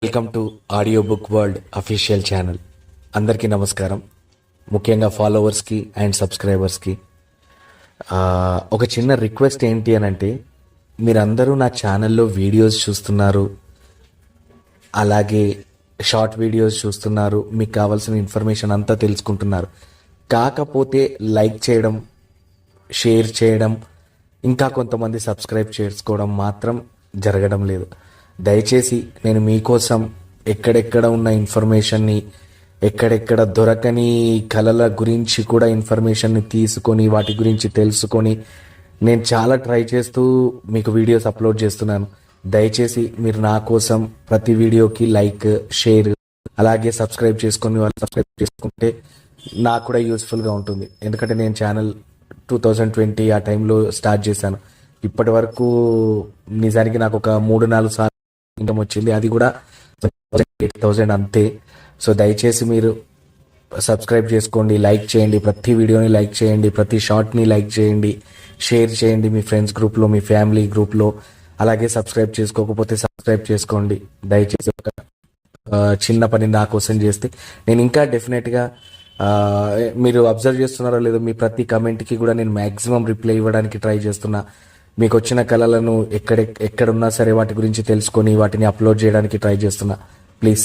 Welcome to audio book world official channel. అందరికీ నమస్కారం. ముఖ్యంగా ఫాలోవర్స్కి అండ్ సబ్స్క్రైబర్స్కి ఒక చిన్న రిక్వెస్ట్ ఏంటి అని అంటే, మీరందరూ నా ఛానల్లో వీడియోస్ చూస్తున్నారు, అలాగే షార్ట్ వీడియోస్ చూస్తున్నారు, మీకు కావాల్సిన ఇన్ఫర్మేషన్ అంతా తెలుసుకుంటున్నారు. కాకపోతే లైక్ చేయడం, షేర్ చేయడం, ఇంకా కొంతమంది సబ్స్క్రైబ్ చేసుకోవడం మాత్రం జరగడం లేదు. దయచేసి నేను మీకోసం ఎక్కడెక్కడ ఉన్న ఇన్ఫర్మేషన్ని, ఎక్కడెక్కడ దొరకని కళల గురించి కూడా ఇన్ఫర్మేషన్ని తీసుకొని వాటి గురించి తెలుసుకొని నేను చాలా ట్రై చేస్తూ మీకు వీడియోస్ అప్లోడ్ చేస్తున్నాను. దయచేసి మీరు నా కోసం ప్రతి వీడియోకి లైక్, షేర్, అలాగే సబ్స్క్రైబ్ చేసుకొని వాళ్ళు సబ్స్క్రైబ్ చేసుకుంటే నాకు కూడా యూస్ఫుల్గా ఉంటుంది. ఎందుకంటే నేను ఛానల్ 2020 ఆ టైంలో స్టార్ట్ చేశాను. ఇప్పటి వరకు నిజానికి నాకు ఒక 3-4 సార్లు ఇన్కమ్ వచ్చింది, అది కూడా 8,000 అంతే. సో దయచేసి మీరు సబ్స్క్రైబ్ చేసుకోండి, లైక్ చేయండి, ప్రతి వీడియోని లైక్ చేయండి, ప్రతి షార్ట్ని లైక్ చేయండి, షేర్ చేయండి మీ ఫ్రెండ్స్ గ్రూప్లో, మీ ఫ్యామిలీ గ్రూప్లో. అలాగే సబ్స్క్రైబ్ చేసుకోకపోతే సబ్స్క్రైబ్ చేసుకోండి. దయచేసి ఒక చిన్న పని నా కోసం చేస్తే నేను ఇంకా డెఫినెట్గా మీరు అబ్జర్వ్ చేస్తున్నారో లేదో, మీ ప్రతి కమెంట్కి కూడా నేను మ్యాక్సిమం రిప్లై ఇవ్వడానికి ట్రై చేస్తున్నా. మీకు వచ్చిన కళలను ఎక్కడున్నా సరే వాటి గురించి తెలుసుకొని వాటిని అప్లోడ్ చేయడానికి ట్రై చేస్తున్నా. ప్లీజ్